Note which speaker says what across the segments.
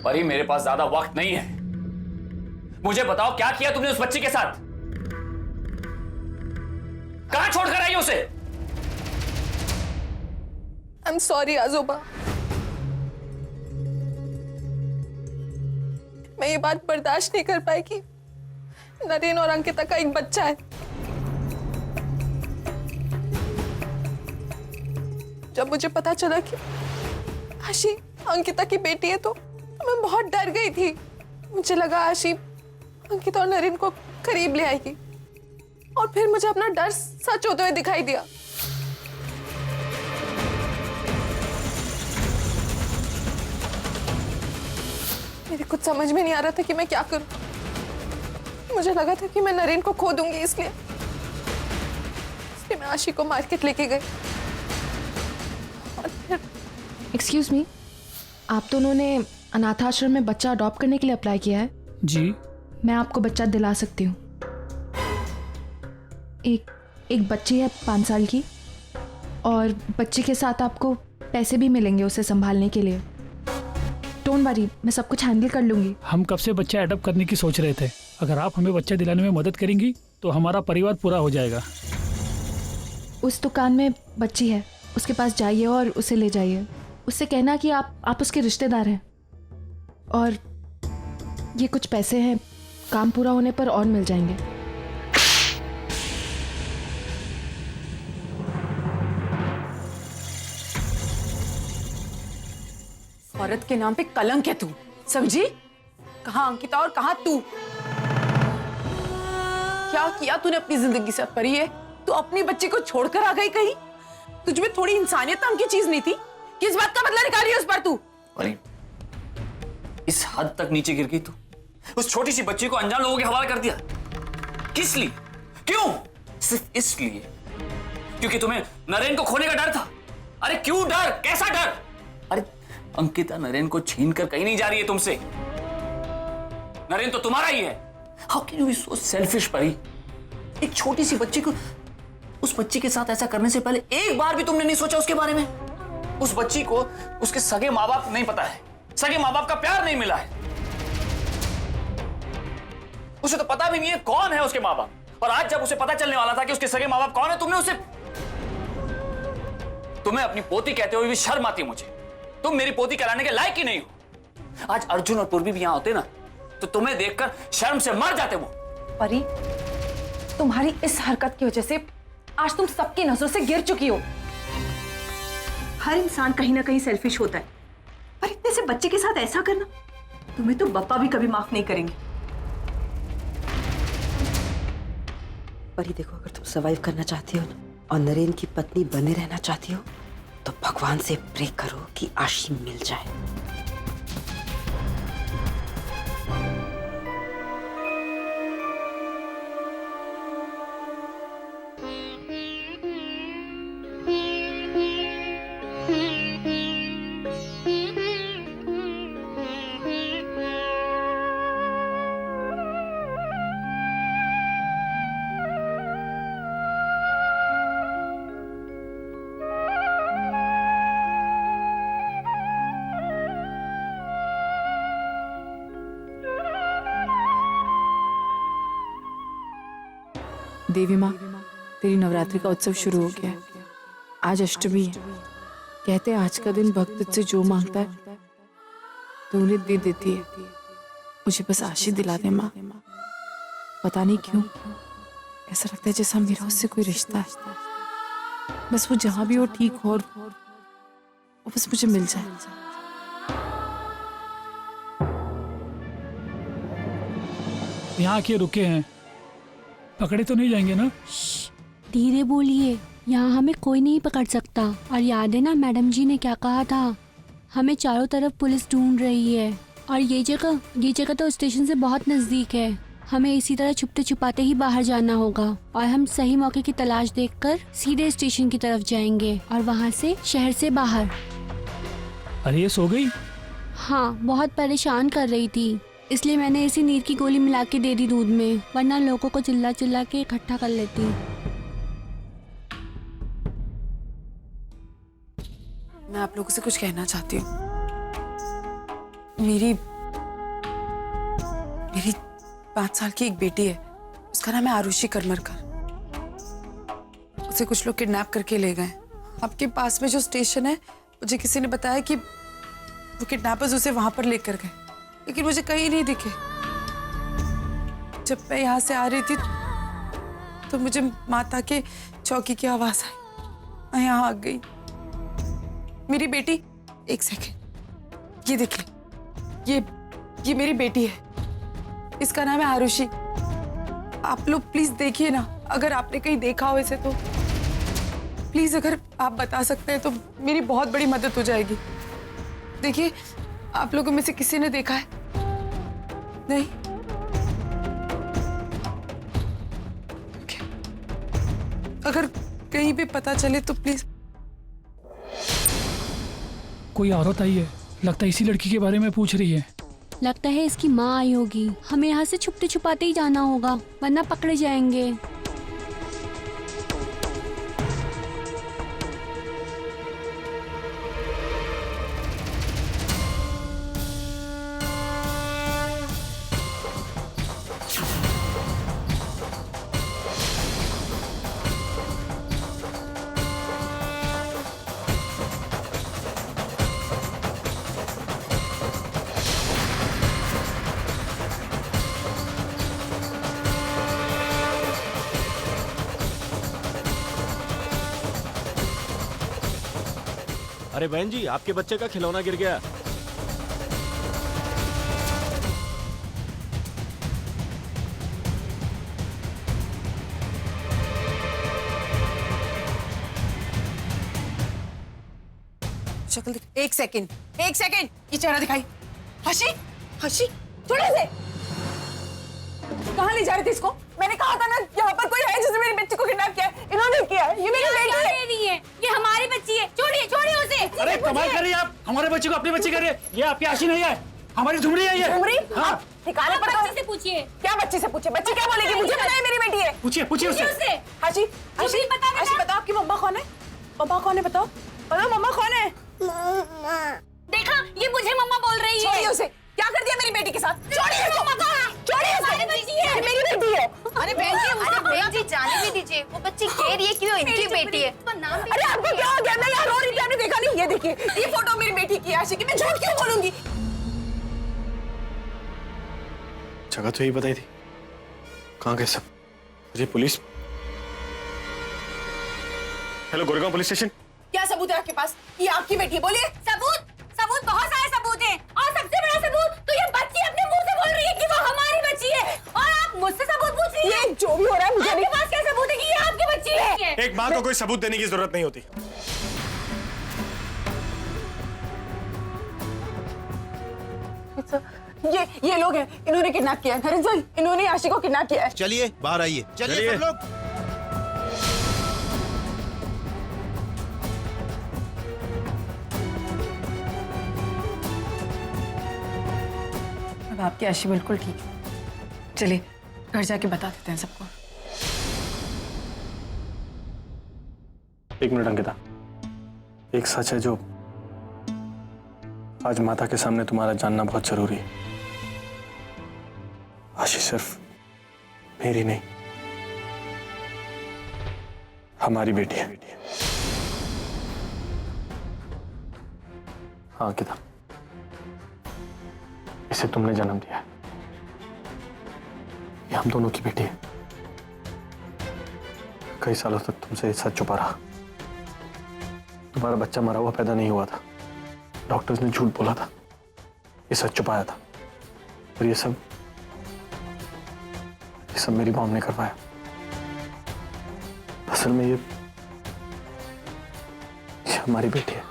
Speaker 1: परी, मेरे पास ज्यादा वक्त नहीं है। मुझे बताओ, क्या किया तुमने उस बच्ची के साथ? कहां छोड़कर आई उसे?
Speaker 2: आई एम सॉरी आजोबा। मैं ये बात बर्दाश्त नहीं कर पाई कि नरेन और अंकिता का एक बच्चा है। जब मुझे पता चला कि आशी अंकिता की बेटी है तो मैं बहुत डर गई थी। मुझे लगा आशी अंकिता और नरेन को करीब ले आएगी, और फिर मुझे अपना डर सच होते हुए दिखाई दिया। मेरे कुछ समझ में नहीं आ रहा था कि मैं क्या करूं। मुझे लगा था कि मैं नरेन को खो दूंगी, इसलिए मैं आशी को मार्केट लेके गई। और फिर
Speaker 3: एक्सक्यूज मी, आप दोनों ने अनाथ आश्रम में बच्चा अडॉप्ट करने के लिए अप्लाई किया है?
Speaker 4: जी।
Speaker 3: मैं आपको बच्चा दिला सकती हूँ। एक बच्ची है 5 साल की, और बच्चे के साथ आपको पैसे भी मिलेंगे उसे संभालने के लिए। डोंट वरी, मैं सब कुछ हैंडल कर लूँगी।
Speaker 4: हम कब से बच्चा अडॉप्ट करने की सोच रहे थे। अगर आप हमें बच्चा दिलाने में मदद करेंगी तो हमारा परिवार पूरा हो जाएगा।
Speaker 3: उस दुकान में बच्ची है, उसके पास जाइए और उसे ले जाइए। उससे कहना कि आप उसके रिश्तेदार हैं, और ये कुछ पैसे हैं, काम पूरा होने पर और मिल जाएंगे।
Speaker 5: औरत के नाम पे कलंक है तू, समझी? कहाँ अंकिता और कहाँ तू? क्या किया तूने अपनी जिंदगी से परी है? तू अपनी बच्ची को छोड़कर आ गई कहीं? तुझ में थोड़ी इंसानियत नाम की चीज नहीं थी? किस बात का बदला निकाल रही है उस पर तू?
Speaker 1: परी, इस हद तक नीचे गिर गई तू? उस छोटी सी बच्ची को अनजान लोगों के हवाले कर दिया? किस लिए? क्यों? सिर्फ इसलिए क्योंकि तुम्हें नरेन को खोने का डर था? अरे क्यों डर? कैसा डर? अरे अंकिता नरेन को छीन कर कहीं नहीं जा रही है तुमसे। नरेन तो तुम्हारा ही है। How can you be so selfish Pari? एक छोटी सी बच्ची को, उस बच्ची के साथ ऐसा करने से पहले एक बार भी तुमने नहीं सोचा उसके बारे में? उस बच्ची को उसके सगे माँ बाप नहीं पता है, सगे माँ बाप का प्यार नहीं मिला है, उसे तो पता भी नहीं है कौन है उसके माँ बाप। और आज जब उसे पता चलने वाला था कि उसके सगे माँ बाप कौन है, तुम्हें अपनी पोती कहते हुए भी शर्म आती है मुझे। तुम मेरी पोती कहलाने के लायक ही नहीं हो। आज अर्जुन और पूर्वी भी यहां होते ना तो तुम्हें देखकर शर्म से मर जाते वो।
Speaker 5: परी, तुम्हारी इस हरकत की वजह से आज तुम सबकी नजरों से गिर चुकी हो। हर इंसान कहीं ना कहीं सेल्फिश होता है, पर इतने से बच्चे के साथ ऐसा करना, तुम्हें तो बप्पा भी कभी माफ नहीं करेंगे।
Speaker 6: परी देखो, अगर तुम सर्वाइव करना चाहती हो ना और नरेन की पत्नी बने रहना चाहती हो तो भगवान से प्रे करो कि आशी मिल जाए।
Speaker 5: देवी माँ, तेरी नवरात्रि का उत्सव शुरू हो गया है। आज अष्टमी है। कहते हैं आज का दिन भक्त तुझसे जो मांगता है तो उन्हें दे देती है। मुझे बस आशीष दिला दे माँ। पता नहीं क्यों ऐसा लगता है जैसा मेरा उससे कोई रिश्ता है। बस वो जहां भी हो ठीक हो, और वो बस मुझे मिल जाए।
Speaker 4: यहाँ आके रुके हैं, पकड़े तो नहीं जाएंगे ना?
Speaker 7: धीरे बोलिए, यहाँ हमें कोई नहीं पकड़ सकता। और याद है ना मैडम जी ने क्या कहा था, हमें चारों तरफ पुलिस ढूंढ रही है। और ये जगह तो स्टेशन से बहुत नजदीक है। हमें इसी तरह छुपते छुपाते ही बाहर जाना होगा, और हम सही मौके की तलाश देखकर सीधे स्टेशन की तरफ जाएंगे और वहाँ से शहर से बाहर।
Speaker 4: अरे ये सो गई?
Speaker 7: हाँ, बहुत परेशान कर रही थी, इसलिए मैंने इसी नीर की गोली मिला के दे दी दूध में, वरना लोगों को चिल्ला चिल्ला के इकट्ठा कर लेती।
Speaker 5: मैं आप लोगों से कुछ कहना चाहती हूँ। मेरी 5 साल की एक बेटी है, उसका नाम है आरुषि करमरकर। उसे कुछ लोग किडनैप करके ले गए। आपके पास में जो स्टेशन है, मुझे किसी ने बताया कि वो किडनैपर्स उसे वहां पर लेकर गए, लेकिन मुझे कहीं नहीं दिखे। जब मैं यहाँ से आ रही थी तो मुझे माता के चौकी की आवाज आई, मैं यहाँ आ गई। मेरी बेटी, एक सेकेंड, ये देखिए, ये मेरी बेटी है, इसका नाम है आरुषि। आप लोग प्लीज देखिए ना, अगर आपने कहीं देखा हो इसे तो प्लीज अगर आप बता सकते हैं तो मेरी बहुत बड़ी मदद हो जाएगी। देखिए, आप लोगों में से किसी ने देखा है? नहीं? Okay. अगर कहीं भी पता चले तो प्लीज।
Speaker 4: कोई औरत आई है, लगता है इसी लड़की के बारे में पूछ रही है।
Speaker 7: लगता है इसकी माँ आई होगी। हमें यहाँ से छुपते छुपाते ही जाना होगा, वरना पकड़े जाएंगे।
Speaker 8: अरे बहन जी, आपके बच्चे का खिलौना गिर गया।
Speaker 5: शक्ल दिख, एक सेकंड, ये चेहरा दिखाई। हशी, थोड़े से कहाँ ले जा रही थी इसको? मैंने कहा था ना, यहाँ पर कोई है जिसने मेरी बच्ची को किडनैप किया है। इन्होंने किया है, ये मेरी बेटी है।
Speaker 7: ये हमारी बच्ची है, छोड़िए उसे।
Speaker 4: अरे कमाल कर रही है आप, हमारे बच्चे को अपनी बच्ची कर रही है। ये आपकी आशी नहीं है, हमारी झुमरी है ये।
Speaker 5: झुमरी?
Speaker 4: हाँ।
Speaker 5: ठिकाने पर तो
Speaker 7: बच्ची से पूछिए।
Speaker 5: क्या बच्ची से पूछे? बच्ची क्या बोलेगी? मुझे पता है मेरी बेटी है।
Speaker 4: पूछिए उससे।
Speaker 5: हशी, बताओ आपकी मम्मा कौन है? बताओ मम्मा कौन है?
Speaker 7: देखा, ये मुझे मम्मा बोल रही है।
Speaker 5: छोड़िए उसे, क्या कर दिया मेरी बेटी के साथ? छोड़िए उसको, छोड़िए उसे, ये मेरी बेटी है।
Speaker 9: अरे बहन जी, उसे बहन जी जाने भी दीजिए। वो बच्ची कह रही है कि वो इनकी बेटी है।
Speaker 5: अरे आपको क्या हो गया? मैं यहाँ रो रही थी, आपने देखा नहीं? ये देखिए, ये फोटो मेरी बेटी की है। आशिकी, मैं झूठ क्यों बोलूंगी?
Speaker 8: जगह तो यही बताई थी, कहाँ गए सब? मुझे police. Hello, Goregaon police station.
Speaker 5: क्या सबूत है आपके पास? ये आपकी बेटी है, बोलिए।
Speaker 7: सबूत बहुत सारे सबूत हैं, और सबसे बड़ा सबूत तो ये बच्ची अपने मुंह से बोल रही है कि वो हमारी बच्ची है, और आप मुझसे सबूत पूछ रही हैं।
Speaker 5: ये जो भी हो रहा है मुझे
Speaker 7: आपके पास क्या सबूत है कि ये आपकी बच्ची है?
Speaker 8: एक माँ को कोई सबूत देने की जरूरत नहीं होती।
Speaker 5: ये लोग हैं, इन्होंने किडनैप किया है। नरेंद्र सर, इन्होंने आशी को किडनैप किया है।
Speaker 10: चलिए बाहर आइए, चलिए सब लोग।
Speaker 5: अब आपकी आशी बिल्कुल ठीक है। चलिए घर जाके बता देते हैं सबको।
Speaker 8: एक मिनट अंकिता, एक सच है जो आज माता के सामने तुम्हारा जानना बहुत जरूरी है। आशी सिर्फ मेरी नहीं, हमारी बेटी है। हाँ अंकिता, इसे तुमने जन्म दिया है। ये हम दोनों की बेटी है। कई सालों तक तुमसे ये सच छुपा रहा। तुम्हारा बच्चा मरा हुआ पैदा नहीं हुआ था, डॉक्टर्स ने झूठ बोला था, ये सच छुपाया था। और ये सब मेरी मॉम ने करवाया। असल में ये हमारी बेटी है।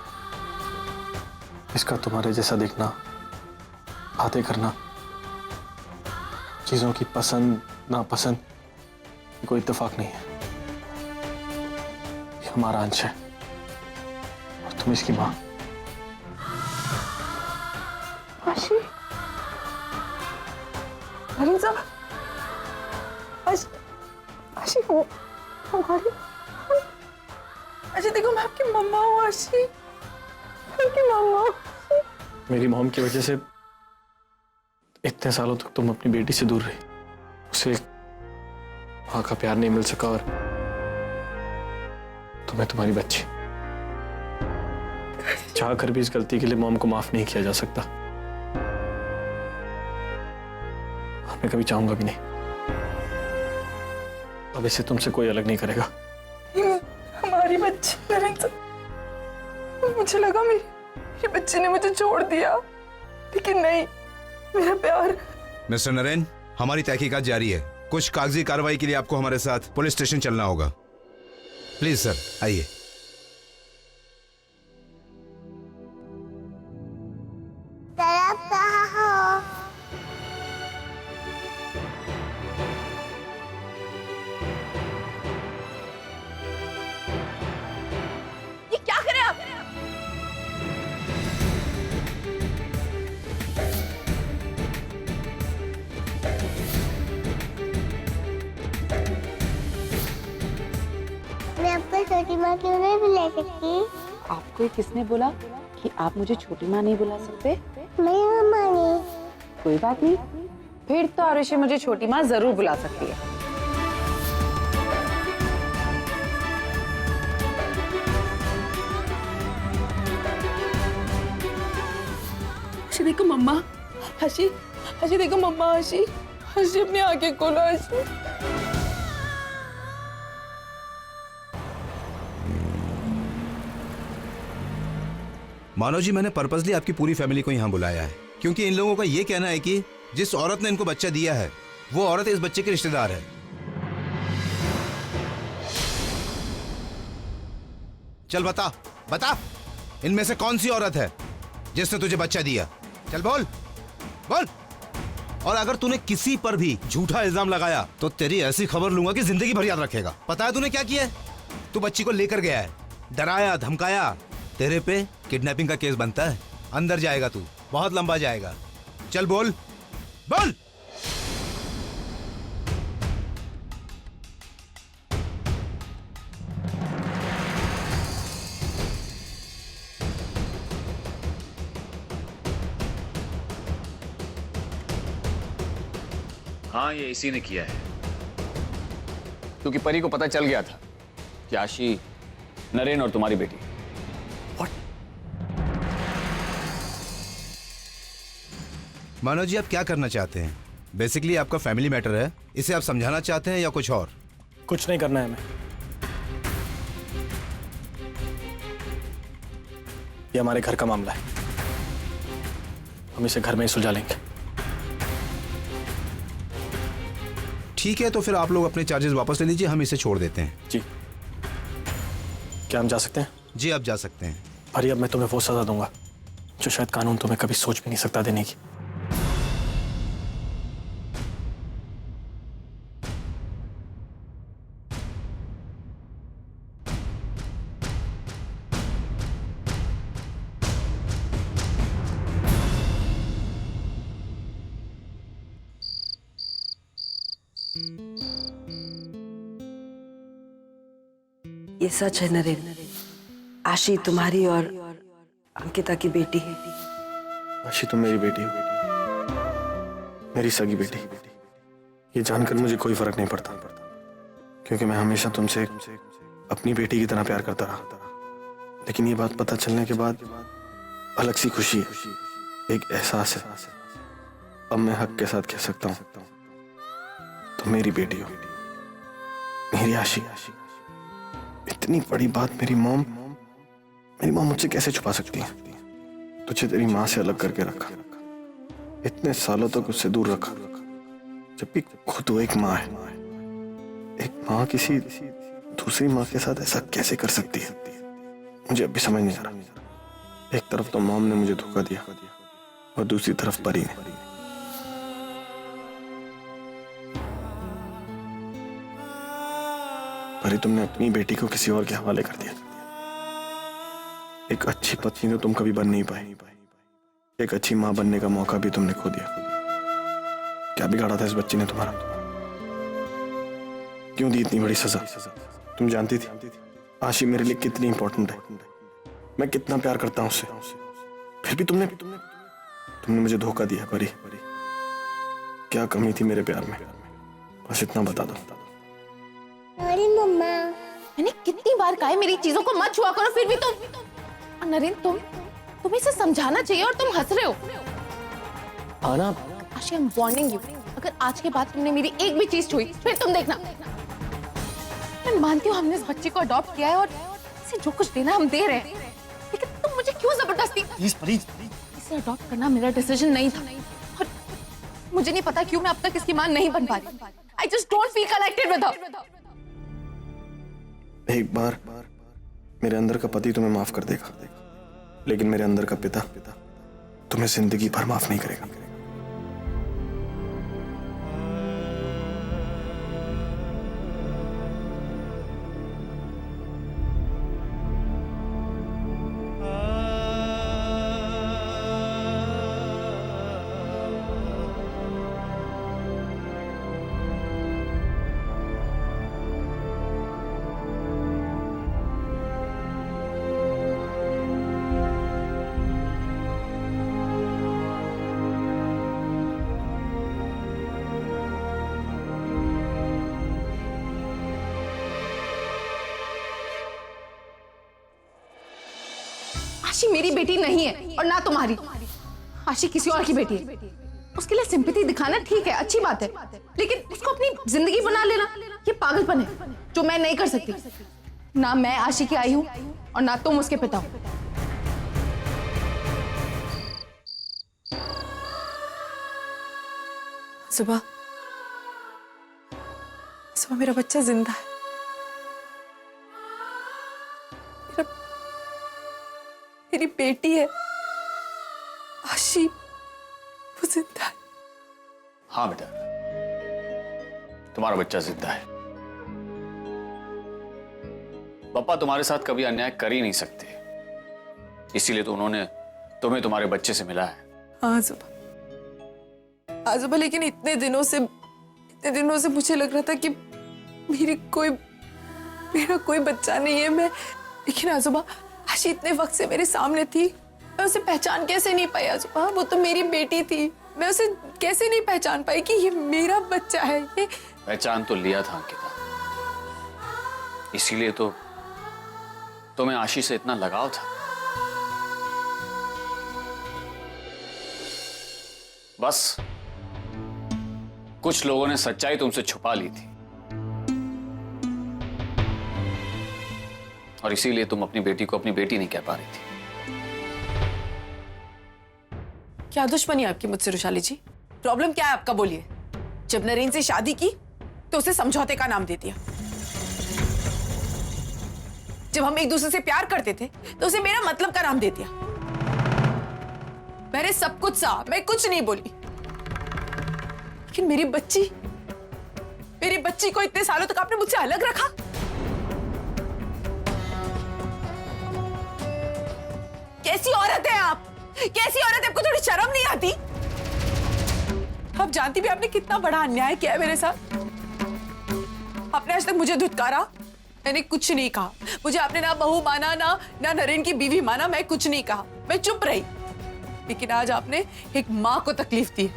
Speaker 8: इसका तुम्हारे जैसा दिखना, बातें करना, चीजों की पसंद नापसंद कोई इत्तेफाक नहीं है। ये हमारा अंश है और तुम इसकी मां।
Speaker 5: आशी, नरेंद्र सर, आशी हो हमारी। आशी देखो, मैं आपकी मम्मा हूँ। आशी, आपकी मम्मा।
Speaker 8: मेरी मॉम की वजह से इतने सालों तक तुम अपनी बेटी से दूर रही, उसे माँ का प्यार नहीं मिल सका और तुम्हें तुम्हारी बच्ची। चाह कर भी इस गलती के लिए मॉम को माफ नहीं किया जा सकता। मैं कभी चाहूंगा भी नहीं। अब इसे तुमसे कोई अलग नहीं करेगा।
Speaker 2: हमारी बच्ची नरेन सर, मुझे लगा मेरी बच्ची ने मुझे छोड़ दिया, लेकिन नहीं, मेरा प्यार।
Speaker 10: मिस्टर नरेन, हमारी तहकीकात जारी है। कुछ कागजी कार्रवाई के लिए आपको हमारे साथ पुलिस स्टेशन चलना होगा। प्लीज सर, आइए।
Speaker 2: ये क्या करे आप?
Speaker 9: मैं आपको छोटी माँ क्यों नहीं बुला सकती?
Speaker 5: आपको ये किसने बोला कि आप मुझे छोटी माँ नहीं बुला सकते?
Speaker 9: मैं मम्मा नहीं।
Speaker 5: कोई बात नहीं, फिर तो आरुषि मुझे छोटी माँ जरूर बुला सकती है।
Speaker 2: हशी देखो मम्मा, हशी हशी देखो मम्मा, हशी हशी अपनी आंखें खोलो हशी।
Speaker 10: मानो जी, मैंने पर्पसली आपकी पूरी फैमिली को यहाँ बुलाया है क्योंकि इन लोगों का ये कहना है कि जिस औरत ने इनको बच्चा दिया है वो औरत इस बच्चे की रिश्तेदार है। चल बता बता, इनमें से कौन सी औरत है जिसने तुझे बच्चा दिया? चल बोल बोल। और अगर तूने किसी पर भी झूठा इल्जाम लगाया तो तेरी ऐसी खबर लूंगा कि जिंदगी भर याद रखेगा। पता है तूने क्या किया है? तू बच्ची को लेकर गया है, डराया धमकाया, तेरे पे किडनैपिंग का केस बनता है। अंदर जाएगा तू, बहुत लंबा जाएगा। चल बोल बोल।
Speaker 1: हाँ, ये इसी ने किया है, क्योंकि परी को पता चल गया था कि आशी नरेन और तुम्हारी बेटी।
Speaker 10: मानो जी, आप क्या करना चाहते हैं? बेसिकली आपका फैमिली मैटर है, इसे आप समझाना चाहते हैं या कुछ और?
Speaker 8: कुछ नहीं करना है हमें। ये हमारे घर का मामला है, हम इसे घर में ही सुलझा लेंगे।
Speaker 10: ठीक है, तो फिर आप लोग अपने चार्जेस वापस ले लीजिए, हम इसे छोड़ देते हैं।
Speaker 8: जी। क्या हम जा सकते हैं?
Speaker 10: जी, आप जा सकते हैं।
Speaker 8: भाई, अब मैं तुम्हें वो सजा दूंगा जो शायद कानून तुम्हें कभी सोच भी नहीं सकता देने की।
Speaker 6: ये सच है नरेन, आशी तुम्हारी और अंकिता की बेटी है।
Speaker 8: आशी, तुम मेरी बेटी हो, मेरी सगी बेटी। ये जानकर मुझे कोई फर्क नहीं पड़ता, क्योंकि मैं हमेशा तुमसे अपनी बेटी की तरह प्यार करता रहा। लेकिन ये बात पता चलने के बाद अलग सी खुशी है, एक एहसास है। अब मैं हक के साथ कह सकता हूँ तुम मेरी बेटी हो, मेरी आशी। इतनी बड़ी बात मेरी मॉम मुझसे कैसे छुपा सकती है? तुझे तेरी माँ से अलग करके रखा, इतने सालों तक उससे दूर रखा, जबकि खुद वो एक माँ है। एक माँ किसी दूसरी माँ के साथ ऐसा कैसे कर सकती है? मुझे अभी समझ नहीं आ रहा। एक तरफ तो मॉम ने मुझे धोखा दिया और दूसरी तरफ परी ने। परी, तुमने अपनी बेटी को किसी और के हवाले कर दिया। एक अच्छी पत्नी तो तुम कभी बन नहीं पाई, एक अच्छी मां बनने का मौका भी तुमने खो दिया। क्या बिगाड़ा था इस बच्ची ने तुम्हारा? क्यों दी इतनी बड़ी सजा? तुम जानती थी आशी मेरे लिए कितनी इंपॉर्टेंट है, मैं कितना प्यार करता हूं उससे, फिर भी तुमने मुझे धोखा दिया परी। क्या कमी थी मेरे प्यार में, बस इतना बता दो।
Speaker 9: अरे मम्मा,
Speaker 2: मैंने कितनी बार कहा है मेरी चीजों को मत छुआ करो, फिर भी तुम। नरेन, तुम्हें इसे समझाना चाहिए और तुम हंस रहे हो।
Speaker 8: आना,
Speaker 2: आशी, आई एम वार्निंग यू, अगर आज के बाद तुमने मेरी एक भी चीज छुई फिर तुम देखना। मैं मानती हूँ हमने इस बच्चे को अडॉप्ट किया है और इसे जो कुछ देना हम दे रहे हैं, लेकिन तुम मुझे क्यों जबरदस्ती।
Speaker 8: प्लीज
Speaker 2: इसे अडॉप्ट करना मेरा डिसीजन नहीं था और मुझे नहीं पता क्यों मैं अब तक इसकी मां नहीं बन पा रही। I just don't feel connected with her.
Speaker 8: एक बार मेरे अंदर का पति तुम्हें माफ कर देगा, लेकिन मेरे अंदर का पिता तुम्हें जिंदगी भर माफ नहीं करेगा।
Speaker 2: आशी मेरी बेटी नहीं है और ना तुम्हारी। आशी किसी और की बेटी है। उसके लिए सिंपैथी दिखाना ठीक है, अच्छी बात है, लेकिन उसको अपनी जिंदगी बना लेना ये पागलपन है जो मैं नहीं कर सकती। ना मैं आशी की आई हूं और ना तुम उसके पिता हो।
Speaker 5: सुबह मेरा बच्चा जिंदा है। मेरी बेटी है आशी, वो जिंदा है।
Speaker 1: हाँ बेटा, तुम्हारा बच्चा जिंदा है। पापा तुम्हारे साथ कभी अन्याय कर ही नहीं सकते, इसीलिए तो उन्होंने तुम्हें तुम्हारे बच्चे से मिला है।
Speaker 5: हाँ सुबह, लेकिन इतने दिनों से मुझे लग रहा था कि मेरा कोई बच्चा नहीं है। लेकिन आजुबा, आशी इतने वक्त से मेरे सामने थी, मैं उसे पहचान कैसे नहीं पाई आजुबा? वो तो मेरी बेटी थी, मैं उसे कैसे नहीं पहचान पाई कि ये मेरा बच्चा है। ये
Speaker 1: पहचान तो लिया था अंकिता, इसीलिए तो तुम्हें आशी से इतना लगाव था। बस कुछ लोगों ने सच्चाई तुमसे छुपा ली थी और इसीलिए तुम अपनी बेटी को अपनी बेटी नहीं कह पा रही थी।
Speaker 5: क्या दुश्मनी है आपकी मुझसे रुशाली जी? प्रॉब्लम क्या है आपका, बोलिए। जब नरेन से शादी की तो उसे समझौते का नाम दे दिया। जब हम एक दूसरे से प्यार करते थे तो उसे मेरा मतलब का नाम दे दिया। मैंने सब कुछ सहा, मैं कुछ नहीं बोली, लेकिन मेरी बच्ची को इतने सालों तक आपने मुझसे अलग रखा। कैसी औरत है आप? कैसी औरत है? आपको थोड़ी शर्म नहीं आती? आप जानती भी आपने कितना बड़ा अन्याय किया है मेरे साथ। आपने आज तक मुझे धुतकारा, मैंने कुछ नहीं कहा। मुझे आपने ना बहू माना, ना नरेन की बीवी माना, मैं कुछ नहीं कहा, मैं चुप रही। लेकिन आज आपने एक मां को तकलीफ दी,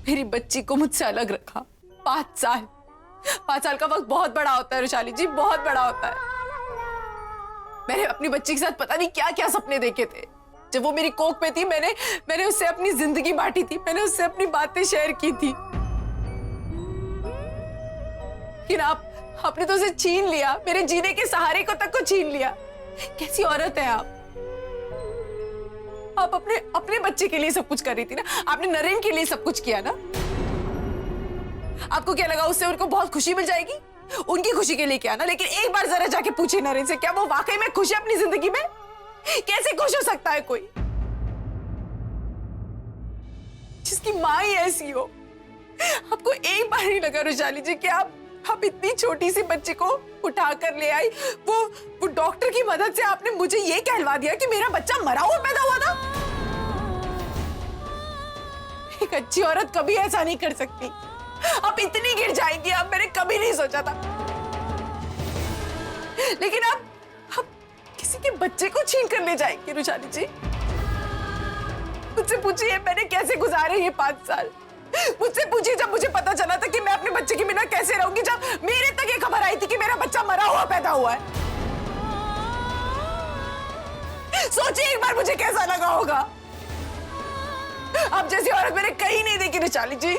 Speaker 5: मेरी बच्ची को मुझसे अलग रखा। 5 साल का वक्त बहुत बड़ा होता है रुशाली जी, बहुत बड़ा होता है। मैंने अपनी बच्ची के साथ पता नहीं क्या क्या सपने देखे थे। जब वो मेरी कोख पे थी, मैंने उससे अपनी जिंदगी बांटी थी, मैंने उससे अपनी बातें शेयर की थी। लेकिन आपने तो उसे छीन लिया, मेरे जीने के सहारे को तक को छीन लिया। कैसी औरत है आप? आप अपने बच्चे के लिए सब कुछ कर रही थी ना, आपने नरेन के लिए सब कुछ किया ना। आपको क्या लगा उससे उनको बहुत खुशी मिल जाएगी? उनकी खुशी के लिए किया ना। लेकिन एक बार जरा जाके पूछिए नरेन से, क्या वो वाकई में खुश है अपनी जिंदगी में? कैसे खुश हो सकता है कोई जिसकी मां ही ऐसी हो? आपको एक बार नहीं लगा रुशाली जी कि आप इतनी छोटी सी बच्ची को उठा कर ले आई? वो डॉक्टर की मदद से आपने मुझे ये कहलवा दिया कि मेरा बच्चा मरा हुआ पैदा हुआ था। एक अच्छी औरत कभी ऐसा नहीं कर सकती। आप इतनी गिर जाएंगी, आप मैंने कभी नहीं सोचा था। लेकिन आप किसी के बच्चे को छीन कर ले जाएंगे रुशाली जी। मुझसे पूछिए मैंने कैसे गुजारे ये 5 साल।
Speaker 2: मुझसे पूछिए जब मुझे पता चला था कि मैं अपने बच्चे के बिना कैसे रहूंगी, जब मेरे तक ये खबर आई थी कि मेरा बच्चा मरा हुआ पैदा हुआ है। सोचिए एक बार मुझे कैसा लगा होगा। अब जैसी औरत मैंने कहीं नहीं देखी रिचाली जी।